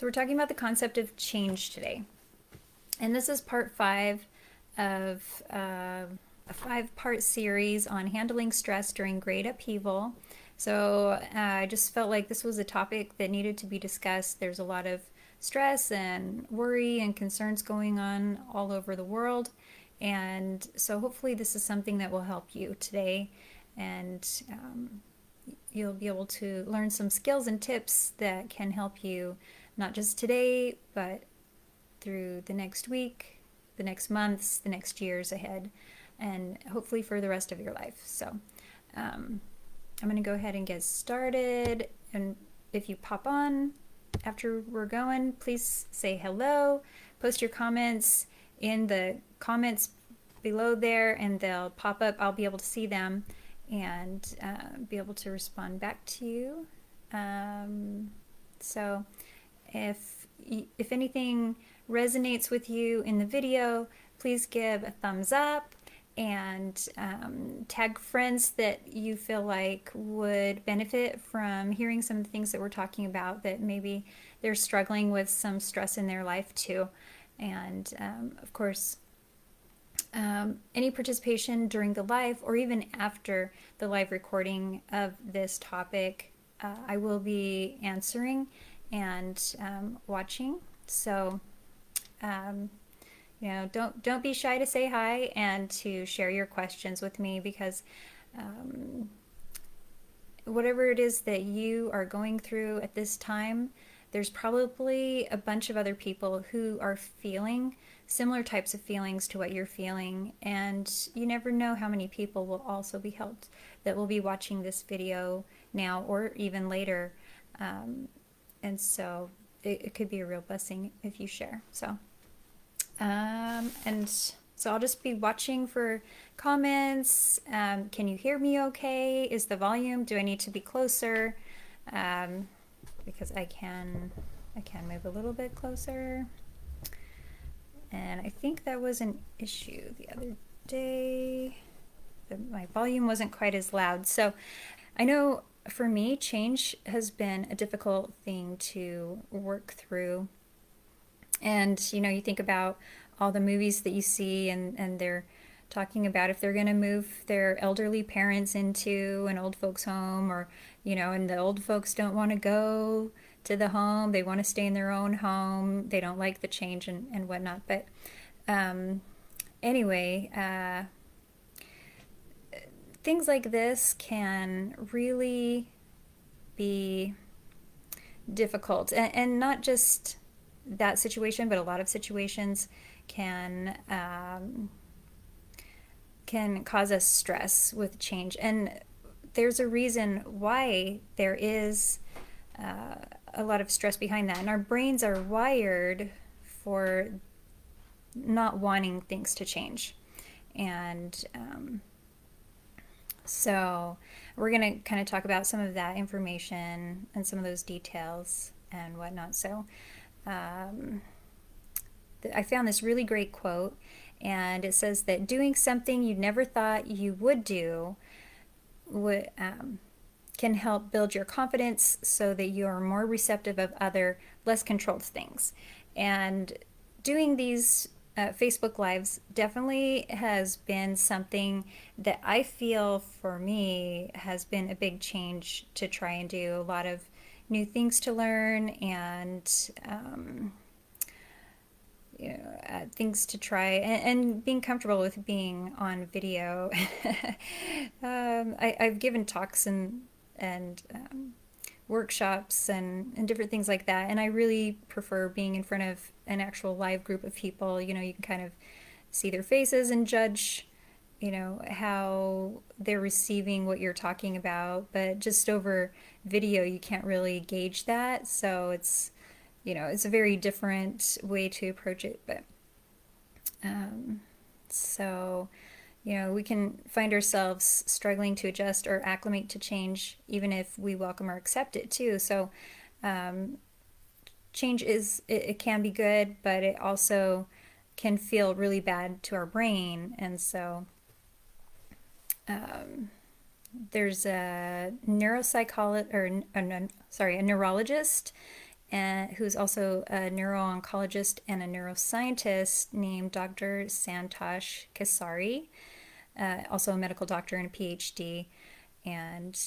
So we're talking about the concept of change today. And this is part 5 of a 5-part series on handling stress during great upheaval. So I just felt like this was a topic that needed to be discussed. There's a lot of stress and worry and concerns going on all over the world. And so hopefully this is something that will help you today. And you'll be able to learn some skills and tips that can help you not just today, but through the next week, the next months, the next years ahead, and hopefully for the rest of your life. So I'm going to go ahead and get started. And if you pop on after we're going, please say hello, post your comments in the comments below there, and they'll pop up. I'll be able to see them and be able to respond back to you. So if anything resonates with you in the video, please give a thumbs up and tag friends that you feel like would benefit from hearing some of the things that we're talking about, that maybe they're struggling with some stress in their life too. And of course, any participation during the live or even after the live recording of this topic, I will be answering and watching. So don't be shy to say hi and to share your questions with me, because whatever it is that you are going through at this time, there's probably a bunch of other people who are feeling similar types of feelings to what you're feeling, and you never know how many people will also be helped that will be watching this video now or even later. And so it could be a real blessing if you share. So I'll just be watching for comments. Can you hear me okay? Is the volume, do I need to be closer? Because I can move a little bit closer. And I think that was an issue the other day. My volume wasn't quite as loud. So I know for me, change has been a difficult thing to work through. And, you think about all the movies that you see, and they're talking about if they're going to move their elderly parents into an old folks home, or, and the old folks don't want to go to the home. They want to stay in their own home. They don't like the change and whatnot. But anyway, things like this can really be difficult, and not just that situation, but a lot of situations can cause us stress with change. And there's a reason why there is a lot of stress behind that, and our brains are wired for not wanting things to change. And so we're going to kind of talk about some of that information and some of those details and whatnot. So I found this really great quote, and it says that doing something you never thought you would do can help build your confidence so that you are more receptive of other, less controlled things. And doing these Facebook Lives definitely has been something that I feel for me has been a big change to try and do. A lot of new things to learn, and things to try, and being comfortable with being on video. I've given talks and workshops and different things like that, and I really prefer being in front of an actual live group of people. You can kind of see their faces and judge how they're receiving what you're talking about, but just over video you can't really gauge that. So it's a very different way to approach it. But so we can find ourselves struggling to adjust or acclimate to change, even if we welcome or accept it too. So change it can be good, but it also can feel really bad to our brain. And so there's a neurologist, who's also a neuro-oncologist and a neuroscientist, named Dr. Santosh Kesari, also a medical doctor and a PhD. And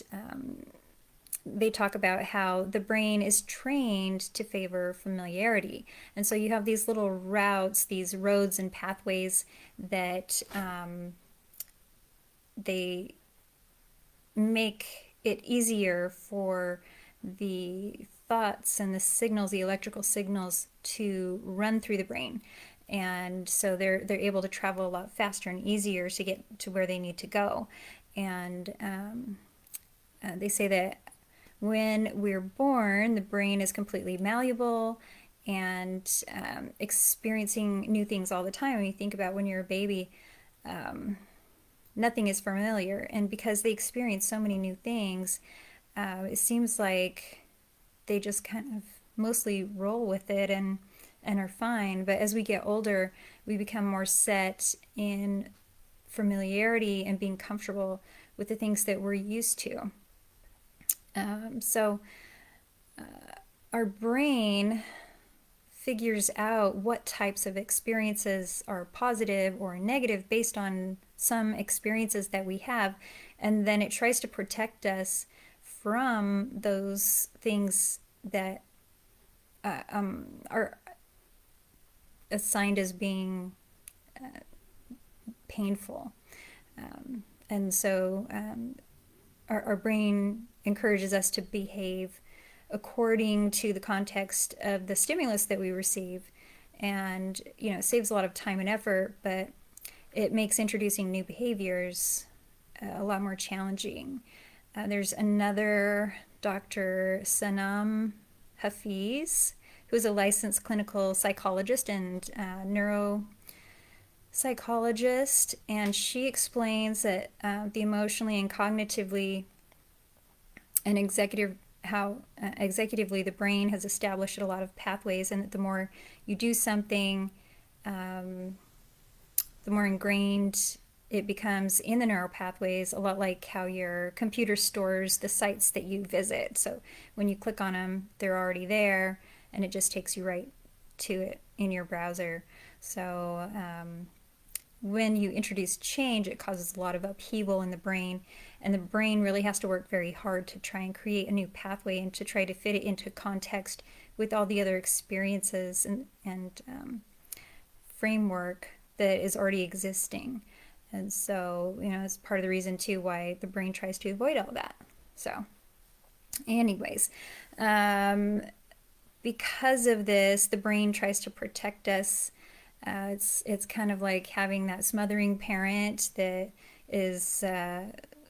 they talk about how the brain is trained to favor familiarity. And so you have these little routes, these roads and pathways that they make it easier for the thoughts and the signals, the electrical signals, to run through the brain. And so they're able to travel a lot faster and easier to get to where they need to go. And they say that when we're born, the brain is completely malleable and experiencing new things all the time. When you think about when you're a baby, nothing is familiar. And because they experience so many new things, it seems like they just kind of mostly roll with it and are fine. But as we get older, we become more set in familiarity and being comfortable with the things that we're used to. So our brain figures out what types of experiences are positive or negative based on some experiences that we have, and then it tries to protect us from those things that are assigned as being painful. And so our brain encourages us to behave according to the context of the stimulus that we receive. And, it saves a lot of time and effort, but it makes introducing new behaviors a lot more challenging. There's another Dr. Sanam Hafeez, who's a licensed clinical psychologist and neuropsychologist, and she explains that the emotionally and cognitively and executively the brain has established a lot of pathways, and that the more you do something, the more ingrained it becomes in the neural pathways, a lot like how your computer stores the sites that you visit. So when you click on them, they're already there, and it just takes you right to it in your browser. So when you introduce change, it causes a lot of upheaval in the brain, and the brain really has to work very hard to try and create a new pathway and to try to fit it into context with all the other experiences and framework that is already existing. And so, it's part of the reason too why the brain tries to avoid all that. So anyways, because of this, the brain tries to protect us. It's kind of like having that smothering parent that is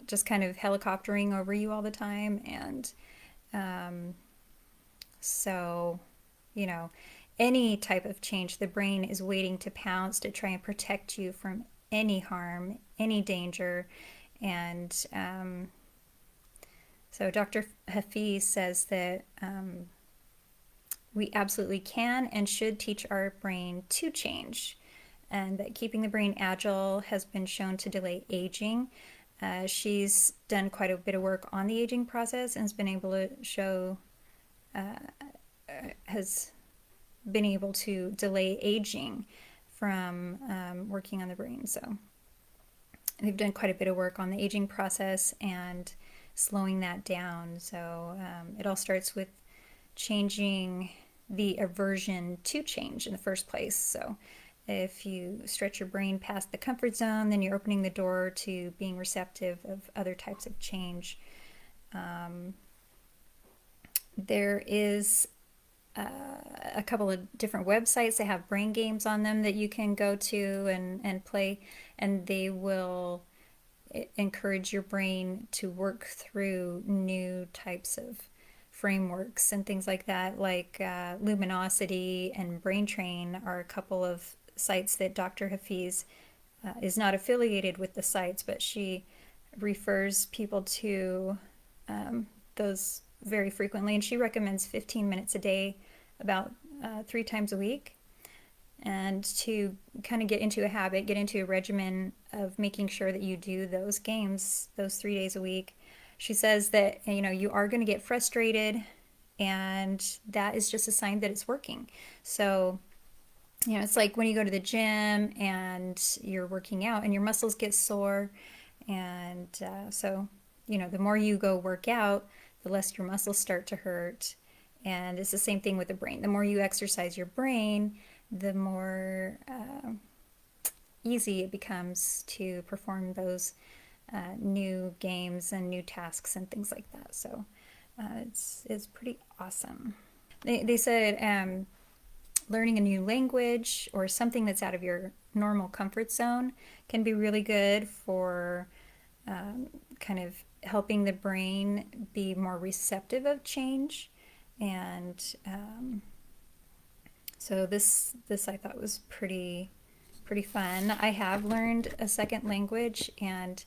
just kind of helicoptering over you all the time. And so, any type of change, the brain is waiting to pounce to try and protect you from any harm, any danger. And so Dr. Hafeez says that we absolutely can and should teach our brain to change, and that keeping the brain agile has been shown to delay aging. She's done quite a bit of work on the aging process and has been able to show, has been able to delay aging from working on the brain. So they've done quite a bit of work on the aging process and slowing that down. So it all starts with changing the aversion to change in the first place. So if you stretch your brain past the comfort zone, then you're opening the door to being receptive of other types of change. There is a couple of different websites that have brain games on them that you can go to and play, and they will encourage your brain to work through new types of frameworks and things like that, like Luminosity and Brain Train are a couple of sites that Dr. Hafeez is not affiliated with the sites, but she refers people to those very frequently, and she recommends 15 minutes a day, about 3 times a week, and to kind of get into a habit, get into a regimen of making sure that you do those games those 3 days a week. She says that you are going to get frustrated and that is just a sign that it's working. So, it's like when you go to the gym and you're working out and your muscles get sore. And so, the more you go work out, the less your muscles start to hurt. And it's the same thing with the brain. The more you exercise your brain, the more easy it becomes to perform those new games and new tasks and things like that. So it's pretty awesome. They said learning a new language or something that's out of your normal comfort zone can be really good for kind of helping the brain be more receptive of change. And so this I thought was pretty fun. I have learned a second language, and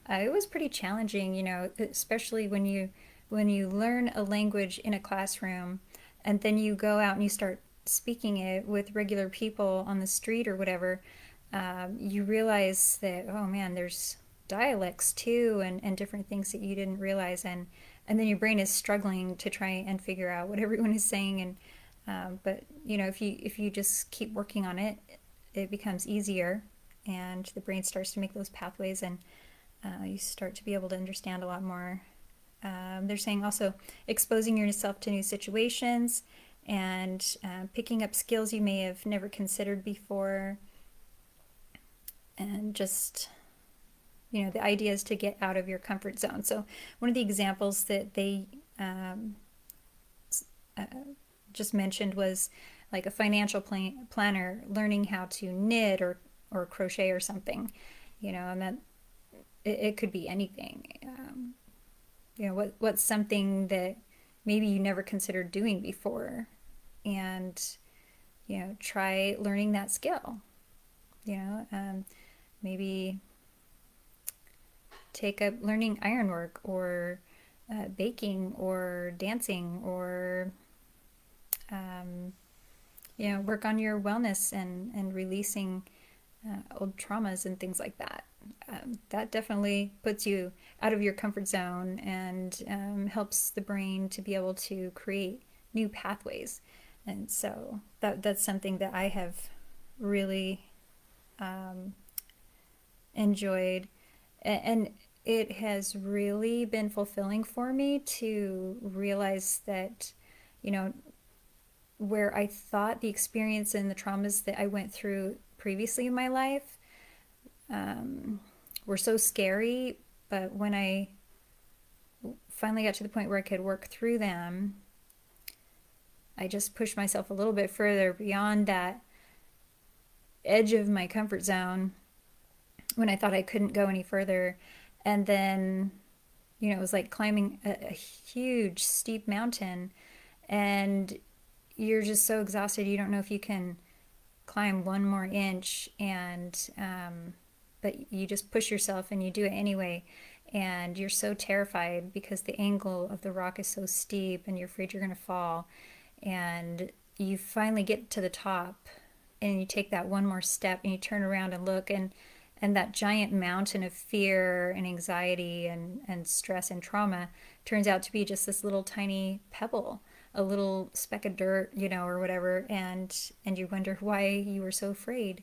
it was pretty challenging, especially when you learn a language in a classroom and then you go out and you start speaking it with regular people on the street or whatever. You realize that, oh man, there's dialects too, and different things that you didn't realize, and then your brain is struggling to try and figure out what everyone is saying. And but if you just keep working on it, it becomes easier, and the brain starts to make those pathways, and you start to be able to understand a lot more. They're saying also exposing yourself to new situations and picking up skills you may have never considered before, and just the idea is to get out of your comfort zone. So one of the examples that they just mentioned was like a financial planner learning how to knit or crochet or something, and that it could be anything. What's something that maybe you never considered doing before, and try learning that skill. Maybe take up learning ironwork or baking or dancing, or work on your wellness and releasing old traumas and things like that. That definitely puts you out of your comfort zone and helps the brain to be able to create new pathways. And so that's something that I have really enjoyed, and it has really been fulfilling for me to realize that where I thought the experience and the traumas that I went through previously in my life were so scary, but when I finally got to the point where I could work through them, I just pushed myself a little bit further beyond that edge of my comfort zone when I thought I couldn't go any further. And then, it was like climbing a huge, steep mountain, and you're just so exhausted, you don't know if you can climb one more inch, and but you just push yourself and you do it anyway, and you're so terrified because the angle of the rock is so steep and you're afraid you're going to fall, and you finally get to the top and you take that one more step and you turn around and look, and that giant mountain of fear and anxiety and stress and trauma turns out to be just this little tiny pebble, a little speck of dirt, or whatever, and you wonder why you were so afraid,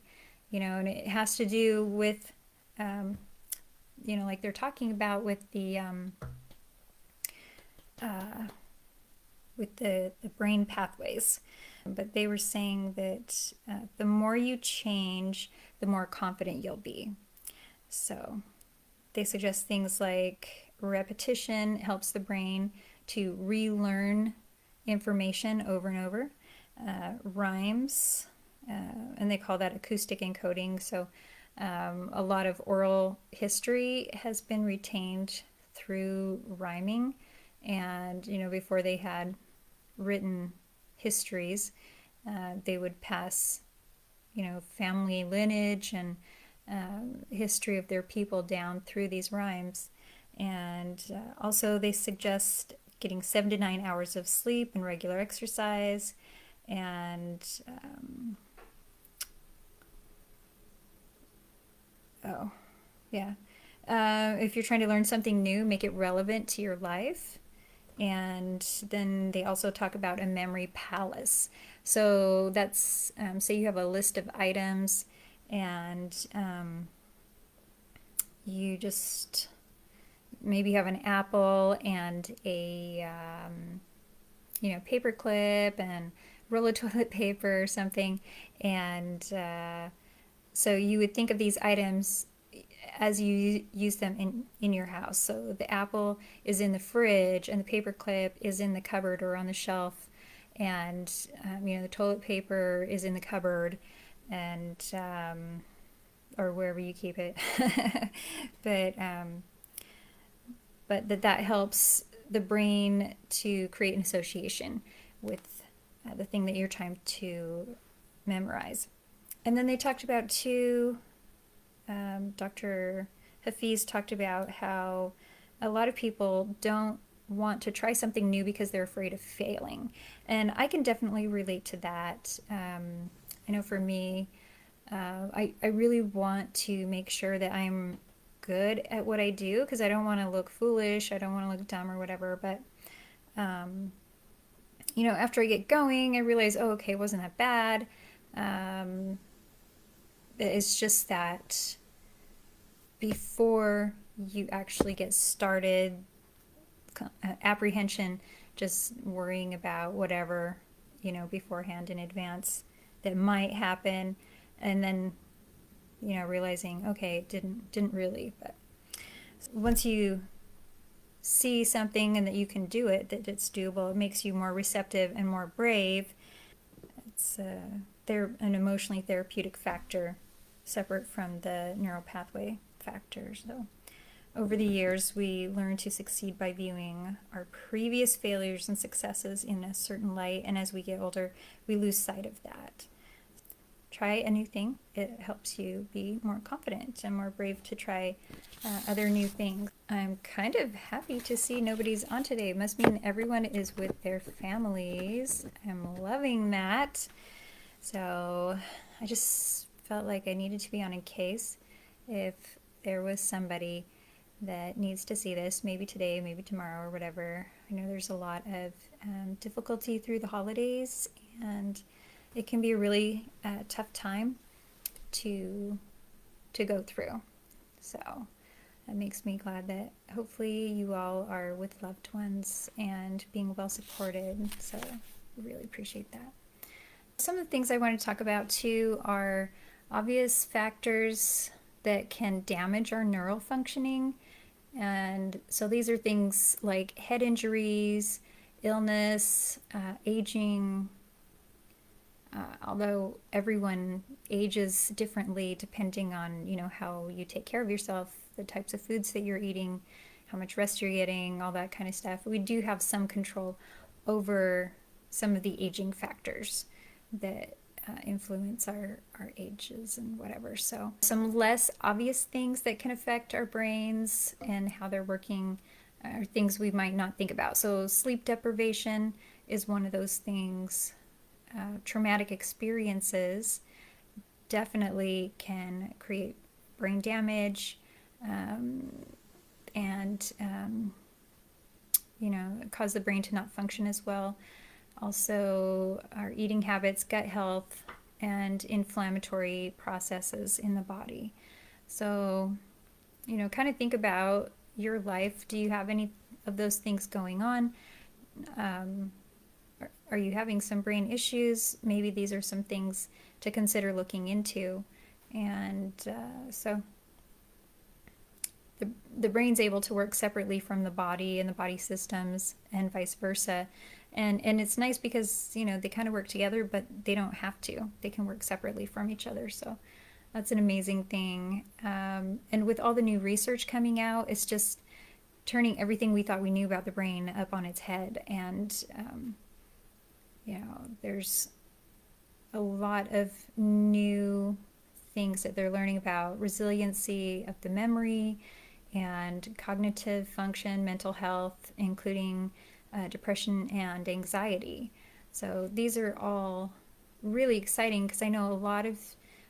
and it has to do with, like they're talking about with the brain pathways. But they were saying that the more you change, the more confident you'll be. So they suggest things like repetition helps the brain to relearn information over and over. Rhymes, and they call that acoustic encoding. So a lot of oral history has been retained through rhyming, and before they had written histories, they would pass family lineage and history of their people down through these rhymes. And also they suggest getting 7 to 9 hours of sleep and regular exercise, and if you're trying to learn something new, make it relevant to your life. And then they also talk about a memory palace. So that's, say you have a list of items, and you just maybe have an apple and a paper clip and roll of toilet paper or something, and so you would think of these items as you use them in your house. So the apple is in the fridge, and the paper clip is in the cupboard or on the shelf, and the toilet paper is in the cupboard, and or wherever you keep it. But that helps the brain to create an association with the thing that you're trying to memorize. And then they talked about too, Dr. Hafeez talked about how a lot of people don't want to try something new because they're afraid of failing. And I can definitely relate to that. I know for me, I really want to make sure that I'm good at what I do, because I don't want to look foolish, I don't want to look dumb or whatever, but after I get going, I realize, oh, okay, it wasn't that bad. It's just that before you actually get started, apprehension, just worrying about whatever, beforehand in advance that might happen, and then realizing, okay, it didn't really. But once you see something and that you can do it, that it's doable, it makes you more receptive and more brave. It's an emotionally therapeutic factor separate from the neural pathway factor. So over the years, we learn to succeed by viewing our previous failures and successes in a certain light, and as we get older, we lose sight of that. Try a new thing. It helps you be more confident and more brave to try other new things. I'm kind of happy to see nobody's on today. It must mean everyone is with their families. I'm loving that. So I just felt like I needed to be on in case if there was somebody that needs to see this, maybe today, maybe tomorrow, or whatever. I know there's a lot of difficulty through the holidays, and it can be a really tough time to go through. So that makes me glad that hopefully you all are with loved ones and being well supported. So I really appreciate that. Some of the things I want to talk about too are obvious factors that can damage our neural functioning. And so these are things like head injuries, illness, aging. Although everyone ages differently depending on, how you take care of yourself, the types of foods that you're eating, how much rest you're getting, all that kind of stuff. We do have some control over some of the aging factors that influence our ages and whatever. So some less obvious things that can affect our brains and how they're working are things we might not think about. So sleep deprivation is one of those things. Traumatic experiences definitely can create brain damage, and cause the brain to not function as well. Also, our eating habits, gut health, and inflammatory processes in the body. So, kind of think about your life. Do you have any of those things going on? Are you having some brain issues? Maybe these are some things to consider looking into. And so the brain's able to work separately from the body and the body systems, and vice versa. And it's nice because, they kind of work together, but they don't have to. They can work separately from each other. So that's an amazing thing. And with all the new research coming out, it's just turning everything we thought we knew about the brain up on its head. And there's a lot of new things that they're learning about resiliency of the memory and cognitive function, mental health, including depression and anxiety. So these are all really exciting because I know a lot of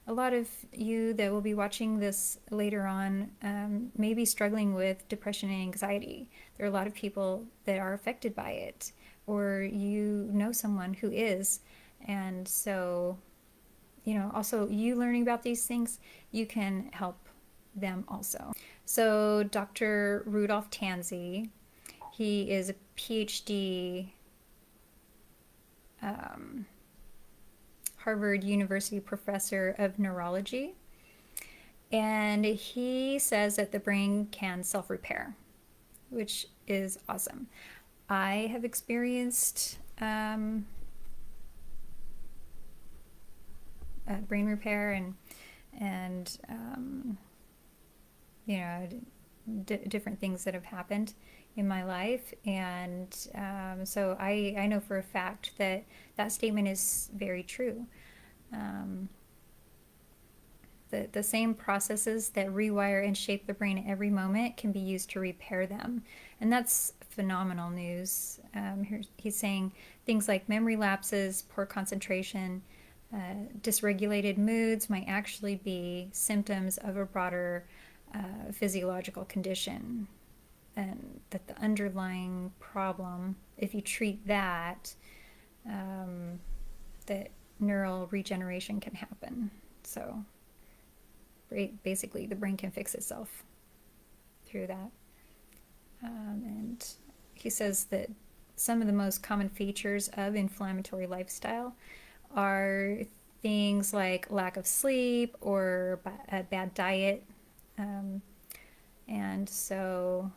a lot of you that will be watching this later on may be struggling with depression and anxiety. There are a lot of people that are affected by it, or you know someone who is. And so, also you learning about these things, you can help them also. So Dr. Rudolph Tanzy, he is a PhD Harvard University professor of neurology, and he says that the brain can self-repair, which is awesome. I have experienced brain repair and different things that have happened in my life, and so I know for a fact that that statement is very true. The same processes that rewire and shape the brain at every moment can be used to repair them, and that's phenomenal news. He's saying things like memory lapses, poor concentration, dysregulated moods might actually be symptoms of a broader physiological condition, and that the underlying problem, if you treat that, that neural regeneration can happen. So basically the brain can fix itself through that. And he says that some of the most common features of inflammatory lifestyle are things like lack of sleep or a bad diet. And so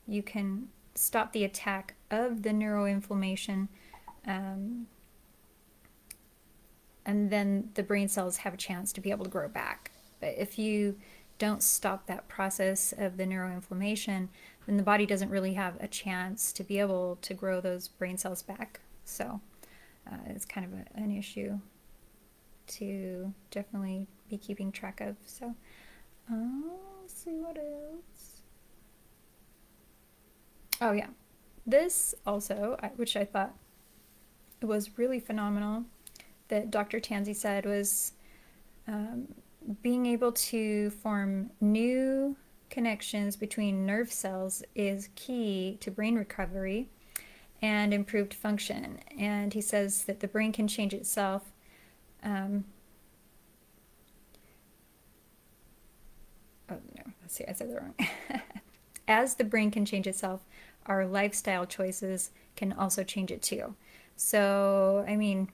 you can stop the attack of the neuroinflammation, and then the brain cells have a chance to be able to grow back. But if you don't stop that process of the neuroinflammation, then the body doesn't really have a chance to be able to grow those brain cells back. So it's kind of an issue to definitely be keeping track of. So let's see what else. Oh yeah, this also, which I thought was really phenomenal, that Dr. Tanzy said was being able to form new connections between nerve cells is key to brain recovery and improved function. And he says that the brain can change itself. Oh no, let's see, I said that wrong. As the brain can change itself, our lifestyle choices can also change it too. So, I mean,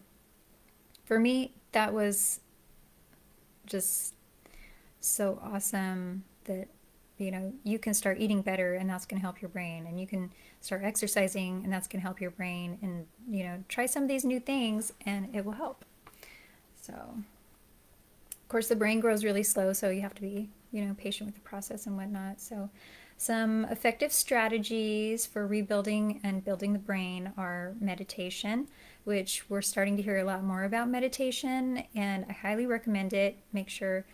for me, that was just so awesome that, you can start eating better and that's going to help your brain, and you can start exercising and that's going to help your brain, and, try some of these new things and it will help. So, of course, the brain grows really slow, so you have to be, patient with the process and whatnot. So some effective strategies for rebuilding and building the brain are meditation, which we're starting to hear a lot more about meditation, and I highly recommend it. Make sure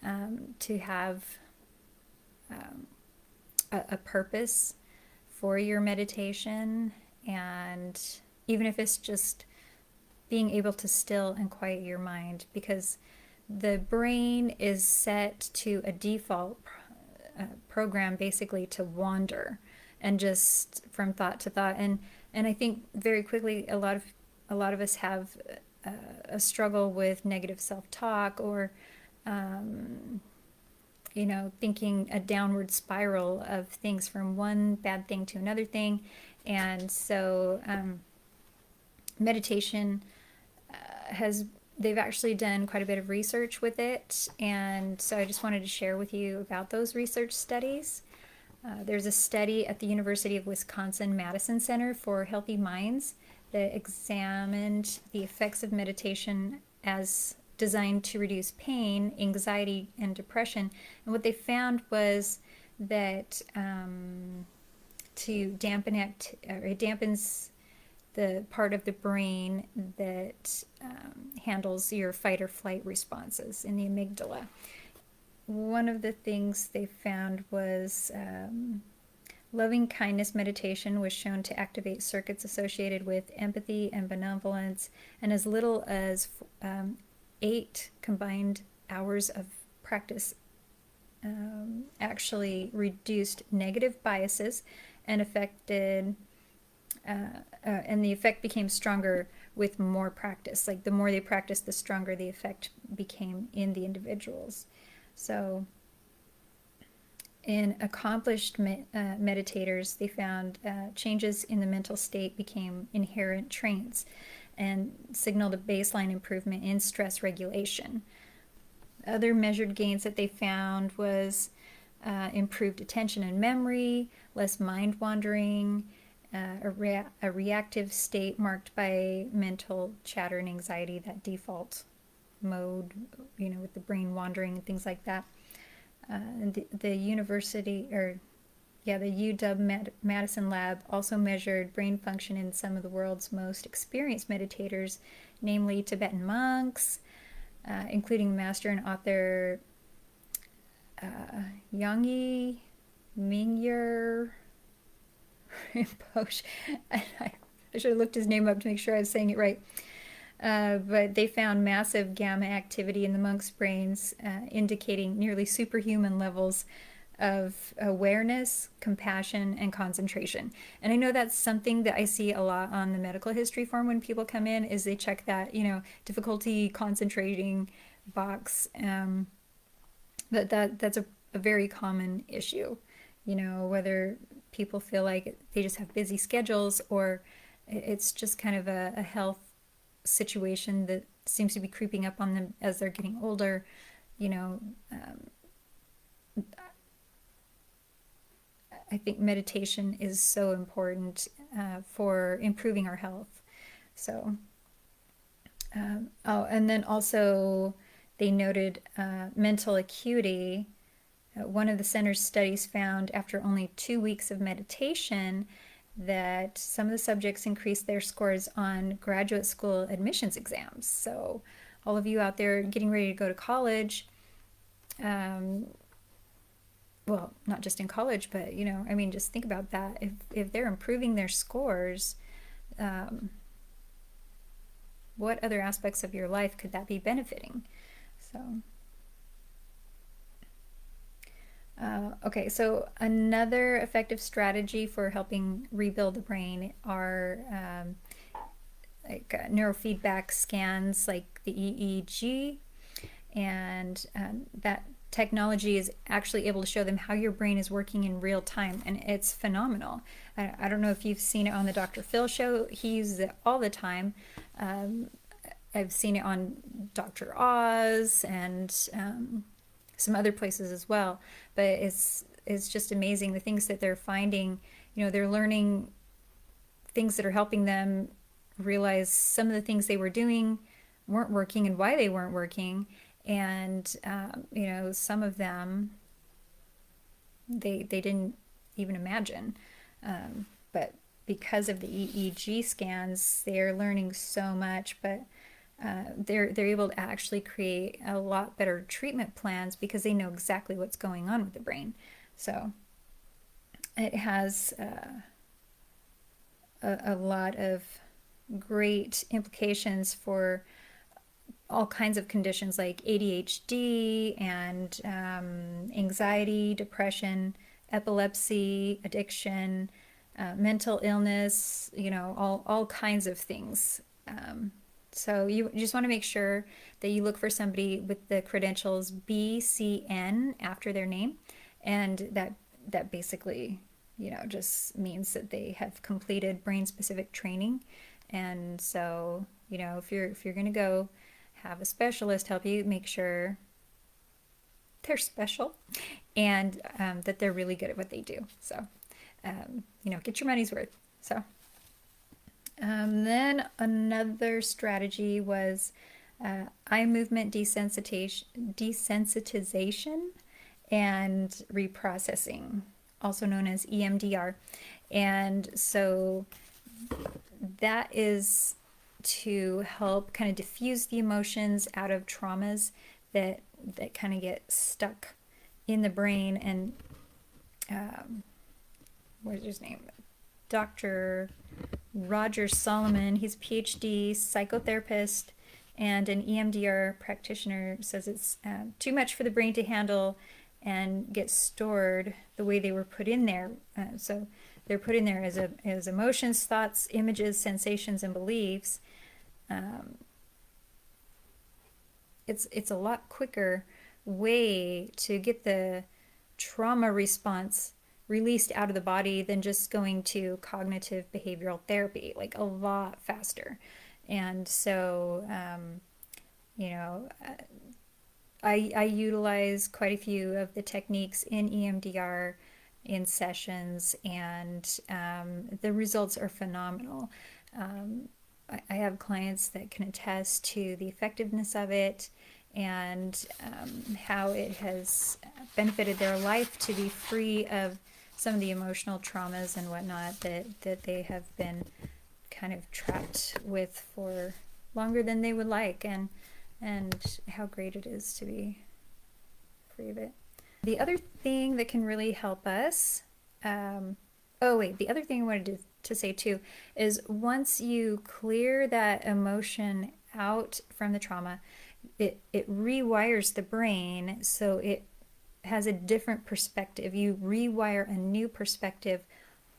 to have a purpose for your meditation, and even if it's just being able to still and quiet your mind, because the brain is set to a default program basically to wander and just from thought to thought, and I think very quickly a lot of us have a struggle with negative self-talk, or thinking a downward spiral of things from one bad thing to another thing. And so meditation they've actually done quite a bit of research with it, and so I just wanted to share with you about those research studies. There's a study at the University of Wisconsin Madison Center for Healthy Minds that examined the effects of meditation as designed to reduce pain, anxiety, and depression. And what they found was that it dampens the part of the brain that handles your fight or flight responses in the amygdala. One of the things they found was loving kindness meditation was shown to activate circuits associated with empathy and benevolence, and as little as 8 combined hours of practice actually reduced negative biases and affected, and the effect became stronger with more practice. Like the more they practiced, the stronger the effect became in the individuals. So in accomplished meditators, they found changes in the mental state became inherent traits and signaled a baseline improvement in stress regulation. Other measured gains that they found was improved attention and memory, less mind wandering, a reactive state marked by mental chatter and anxiety, that default mode, with the brain wandering and things like that. The university, the UW Madison lab also measured brain function in some of the world's most experienced meditators, namely Tibetan monks, including master and author yongey, mingyur, rinpoche. I should have looked his name up to make sure I was saying it right. But they found massive gamma activity in the monks' brains, indicating nearly superhuman levels of awareness, compassion, and concentration. And I know that's something that I see a lot on the medical history form when people come in, is they check that, difficulty concentrating box. That's a very common issue, whether people feel like they just have busy schedules or it's just kind of a health situation that seems to be creeping up on them as they're getting older. I think meditation is so important for improving our health. So, and then also they noted mental acuity. One of the center's studies found after only 2 weeks of meditation that some of the subjects increased their scores on graduate school admissions exams. So all of you out there getting ready to go to college, well, not just in college, but, just think about that. If they're improving their scores, what other aspects of your life could that be benefiting? So... okay, so another effective strategy for helping rebuild the brain are neurofeedback scans like the EEG, and that technology is actually able to show them how your brain is working in real time, and it's phenomenal. I don't know if you've seen it on the Dr. Phil show. He uses it all the time. I've seen it on Dr. Oz and some other places as well, but it's just amazing the things that they're finding. They're learning things that are helping them realize some of the things they were doing weren't working and why they weren't working, and some of them they didn't even imagine, but because of the EEG scans, they're learning so much. But they're able to actually create a lot better treatment plans because they know exactly what's going on with the brain. So it has a lot of great implications for all kinds of conditions like ADHD and anxiety, depression, epilepsy, addiction, mental illness, all kinds of things. So you just want to make sure that you look for somebody with the credentials BCN after their name, and that basically, just means that they have completed brain-specific training. And so, if you're going to go have a specialist help you, make sure they're special and that they're really good at what they do. So, get your money's worth. So. Then another strategy was eye movement desensitization and reprocessing, also known as EMDR. And so that is to help kind of diffuse the emotions out of traumas that kind of get stuck in the brain. And what's his name? Dr. Roger Solomon, he's a PhD psychotherapist and an EMDR practitioner says it's too much for the brain to handle and get stored the way they were put in there. So they're put in there as emotions, thoughts, images, sensations, and beliefs. It's a lot quicker way to get the trauma response released out of the body than just going to cognitive behavioral therapy, like a lot faster. And so, you know, I utilize quite a few of the techniques in EMDR in sessions, and the results are phenomenal. I have clients that can attest to the effectiveness of it and how it has benefited their life to be free of some of the emotional traumas and whatnot that they have been kind of trapped with for longer than they would like, and how great it is to be free of it. The other thing that can really help us, the other thing I wanted to say too is once you clear that emotion out from the trauma, it rewires the brain so it has a different perspective. You rewire a new perspective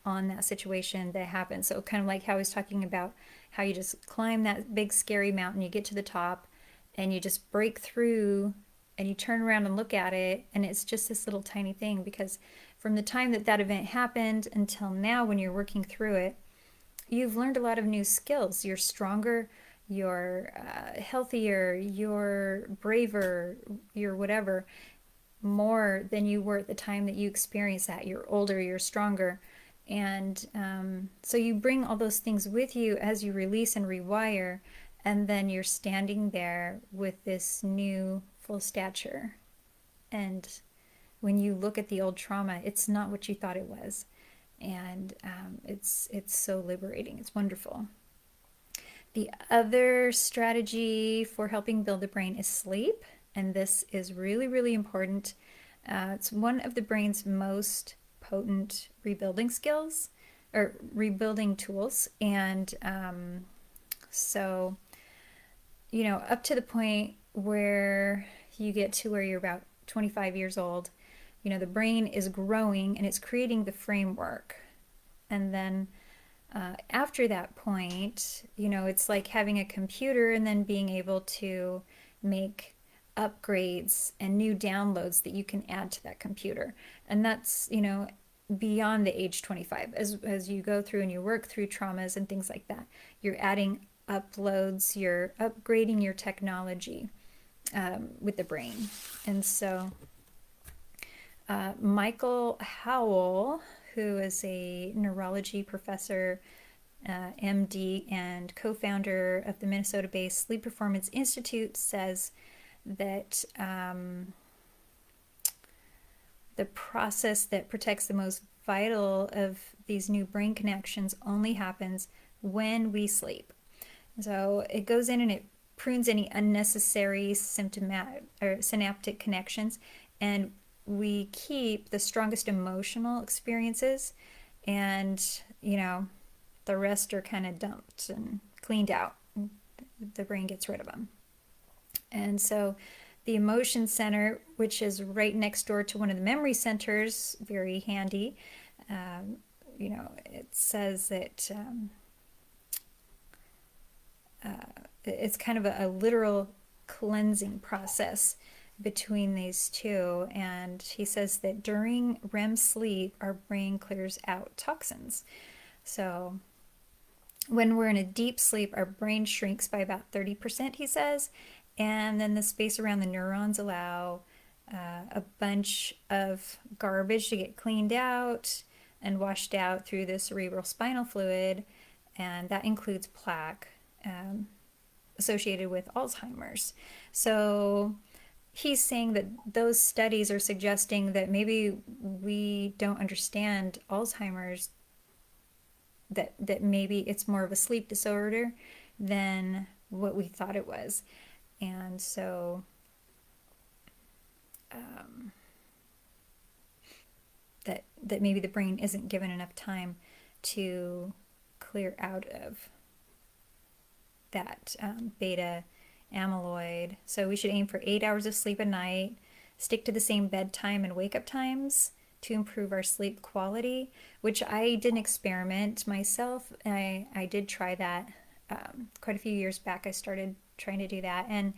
on that situation that happened. So kind of like how I was talking about how you just climb that big scary mountain, you get to the top and you just break through and you turn around and look at it, and it's just this little tiny thing, because from the time that event happened until now when you're working through it, you've learned a lot of new skills. You're stronger, you're healthier, you're braver, you're whatever, more than you were at the time that you experienced that. You're older, you're stronger. And so you bring all those things with you as you release and rewire, and then you're standing there with this new full stature. And when you look at the old trauma, it's not what you thought it was. And it's so liberating. It's wonderful. The other strategy for helping build the brain is sleep. And this is really, really important. It's one of the brain's most potent rebuilding skills or rebuilding tools. And so, you know, up to the point where you get to where you're about 25 years old, you know, the brain is growing and it's creating the framework. And then after that point, you know, it's like having a computer and then being able to make upgrades and new downloads that you can add to that computer. And that's, you know, beyond the age 25. As you go through and you work through traumas and things like that, you're adding uploads, you're upgrading your technology with the brain. And so Michael Howell, who is a neurology professor, MD, and co-founder of the Minnesota-based Sleep Performance Institute, says that the process that protects the most vital of these new brain connections only happens when we sleep. So it goes in and it prunes any unnecessary synaptic connections, and we keep the strongest emotional experiences, and, you know, the rest are kind of dumped and cleaned out. The brain gets rid of them. And so the emotion center, which is right next door to one of the memory centers, very handy. You know, it says that it's kind of a literal cleansing process between these two. And he says that during REM sleep, our brain clears out toxins. So when we're in a deep sleep, our brain shrinks by about 30%, he says. And then the space around the neurons allow a bunch of garbage to get cleaned out and washed out through the cerebral spinal fluid. And that includes plaque associated with Alzheimer's. So he's saying that those studies are suggesting that maybe we don't understand Alzheimer's, that maybe it's more of a sleep disorder than what we thought it was. And so that maybe the brain isn't given enough time to clear out of that beta amyloid. So we should aim for 8 hours of sleep a night, stick to the same bedtime and wake up times to improve our sleep quality, which I did an experiment myself. I did try that quite a few years back. I started trying to do that, and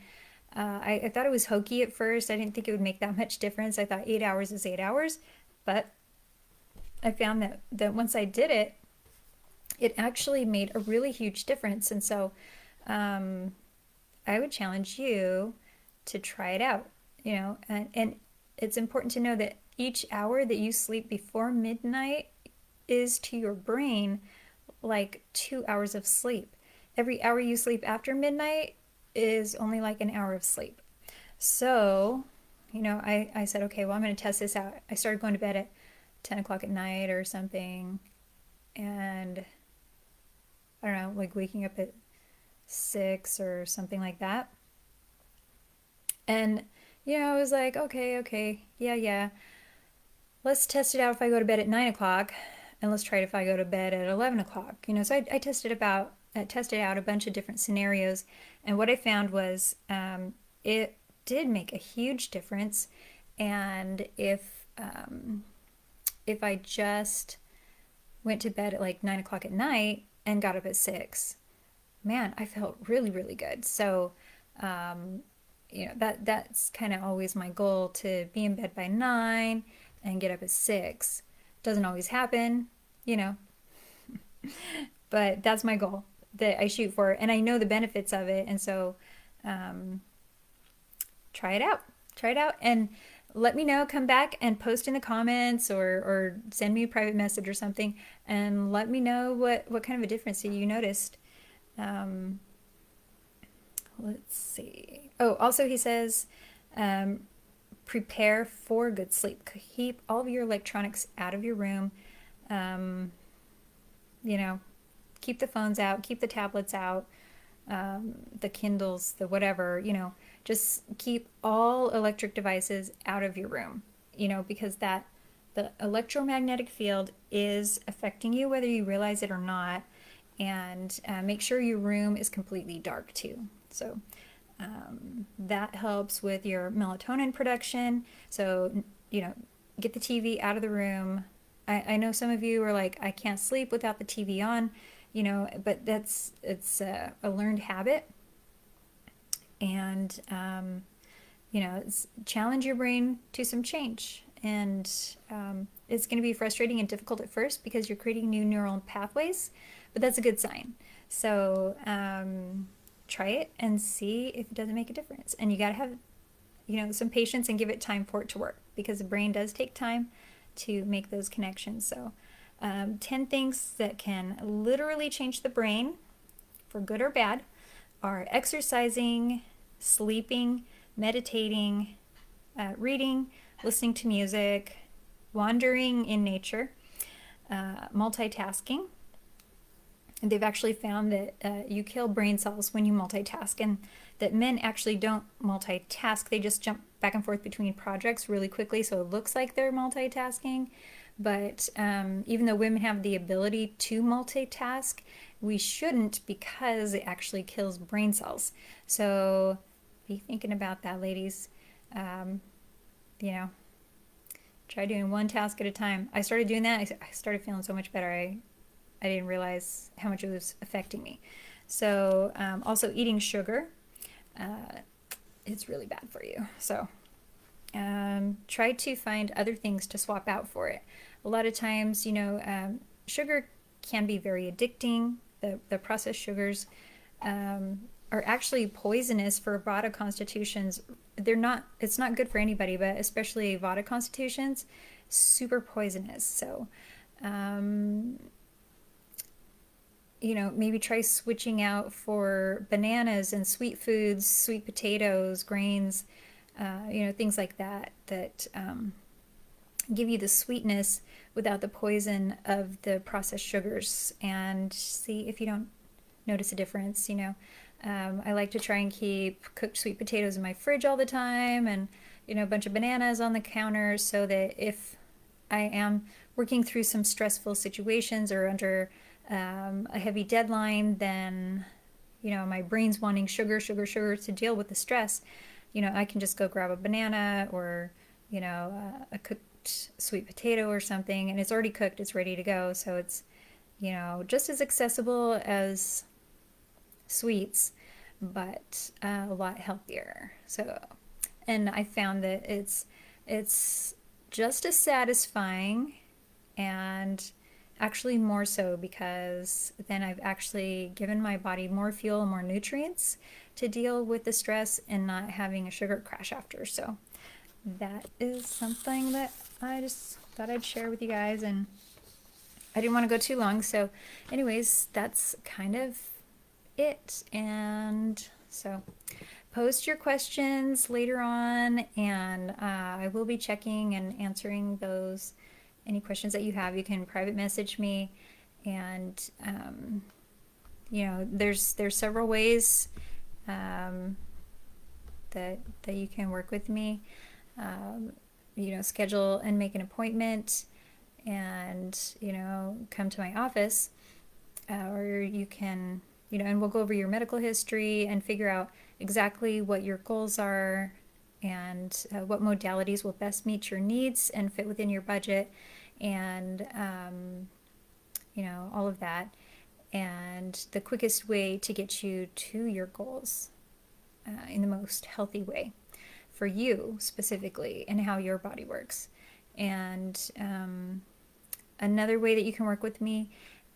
I thought it was hokey at first. I didn't think it would make that much difference. I thought 8 hours is 8 hours, but I found that once I did it, it actually made a really huge difference. And so I would challenge you to try it out, and it's important to know that each hour that you sleep before midnight is to your brain like 2 hours of sleep. Every hour you sleep after midnight is only like an hour of sleep. So, I said, okay, well, I'm going to test this out. I started going to bed at 10 o'clock at night or something, and I don't know, like waking up at 6 or something like that. And, I was like, okay, yeah. Let's test it out if I go to bed at 9 o'clock, and let's try it if I go to bed at 11 o'clock. So I tested out a bunch of different scenarios, and what I found was it did make a huge difference. And if I just went to bed at like 9 o'clock at night and got up at 6, man, I felt really, really good. So, that's kind of always my goal, to be in bed by 9 and get up at 6. Doesn't always happen, but that's my goal that I shoot for, and I know the benefits of it. And so, try it out, and let me know. Come back and post in the comments, or send me a private message or something, and let me know what kind of a difference that you noticed. Let's see. Oh, also he says, prepare for good sleep. Keep all of your electronics out of your room. Keep the phones out, keep the tablets out, the Kindles, the whatever, just keep all electric devices out of your room, because the electromagnetic field is affecting you whether you realize it or not. And make sure your room is completely dark too. So that helps with your melatonin production. So, get the TV out of the room. I know some of you are like, I can't sleep without the TV on, but it's a learned habit. And, challenge your brain to some change. And it's going to be frustrating and difficult at first because you're creating new neural pathways, but that's a good sign. So try it and see if it doesn't make a difference. And you got to have, some patience and give it time for it to work, because the brain does take time to make those connections. So 10 things that can literally change the brain for good or bad are exercising, sleeping, meditating, reading, listening to music, wandering in nature, multitasking. And they've actually found that you kill brain cells when you multitask, and that men actually don't multitask. They just jump back and forth between projects really quickly, so it looks like they're multitasking. But even though women have the ability to multitask, we shouldn't, because it actually kills brain cells. So be thinking about that, ladies. Try doing one task at a time. I started doing that. I started feeling so much better. I didn't realize how much it was affecting me. So also eating sugar, it's really bad for you. So try to find other things to swap out for it. A lot of times, sugar can be very addicting. The processed sugars are actually poisonous for Vata constitutions. It's not good for anybody, but especially Vata constitutions, super poisonous. So, maybe try switching out for bananas and sweet foods, sweet potatoes, grains, things like that give you the sweetness without the poison of the processed sugars, and see if you don't notice a difference. I like to try and keep cooked sweet potatoes in my fridge all the time, and a bunch of bananas on the counter, so that if I am working through some stressful situations or under a heavy deadline, then my brain's wanting sugar, sugar, sugar to deal with the stress, I can just go grab a banana or, a cooked sweet potato or something, and it's already cooked, it's ready to go. So it's, just as accessible as sweets, but a lot healthier. So, and I found that it's just as satisfying, and actually more so, because then I've actually given my body more fuel, more nutrients to deal with the stress and not having a sugar crash after. So that is something that I just thought I'd share with you guys, and I didn't want to go too long. So anyways, that's kind of it. And so post your questions later on, and I will be checking and answering any questions that you have. You can private message me, and there's several ways that you can work with me. Schedule and make an appointment, and come to my office, or you can and we'll go over your medical history and figure out exactly what your goals are, and what modalities will best meet your needs and fit within your budget, and all of that, and the quickest way to get you to your goals in the most healthy way for you specifically, and how your body works. And another way that you can work with me,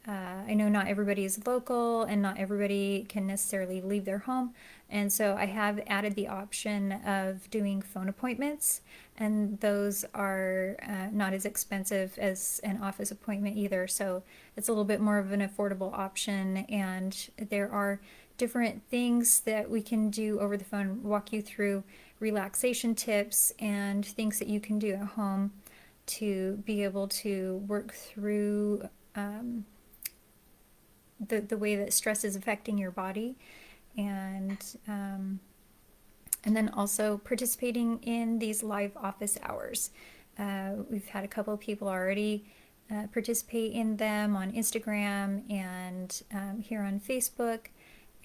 I know not everybody is local, and not everybody can necessarily leave their home, and so I have added the option of doing phone appointments, and those are not as expensive as an office appointment either, so it's a little bit more of an affordable option. And there are different things that we can do over the phone, walk you through relaxation tips and things that you can do at home to be able to work through the way that stress is affecting your body, and then also participating in these live office hours. We've had a couple of people already participate in them on Instagram and here on Facebook,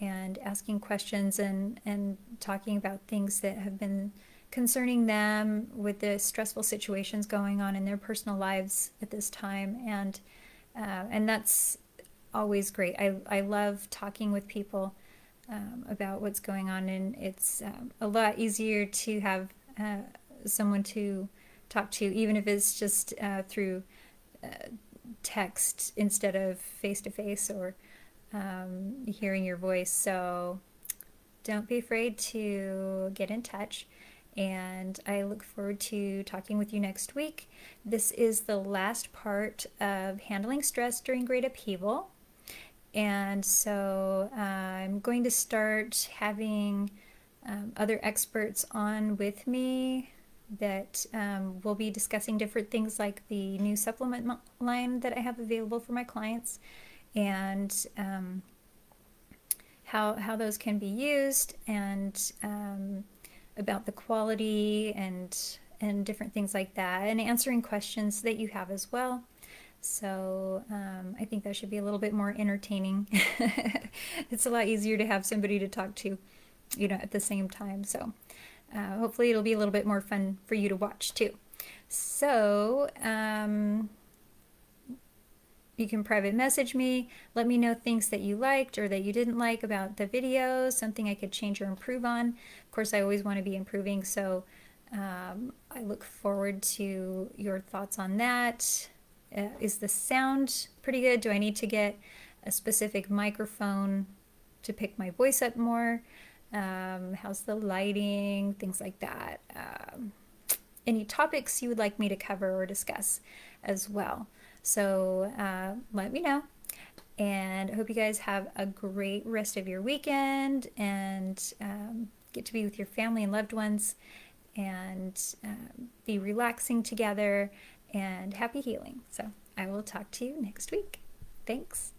and asking questions and talking about things that have been concerning them with the stressful situations going on in their personal lives at this time. And that's always great. I love talking with people about what's going on, and it's a lot easier to have someone to talk to, even if it's just through text instead of face-to-face, or hearing your voice. So don't be afraid to get in touch, and I look forward to talking with you next week. This is the last part of handling stress during great upheaval. And so I'm going to start having other experts on with me that will be discussing different things, like the new supplement line that I have available for my clients, and how those can be used, and about the quality and different things like that, and answering questions that you have as well. So I think that should be a little bit more entertaining. It's a lot easier to have somebody to talk to, at the same time. So hopefully it'll be a little bit more fun for you to watch too. So you can private message me, let me know things that you liked or that you didn't like about the video, something I could change or improve on. Of course, I always want to be improving, so I look forward to your thoughts on that. Is the sound pretty good? Do I need to get a specific microphone to pick my voice up more? How's the lighting? Things like that. Any topics you would like me to cover or discuss as well. So let me know. And I hope you guys have a great rest of your weekend, and get to be with your family and loved ones, and be relaxing together, and happy healing. So I will talk to you next week. Thanks.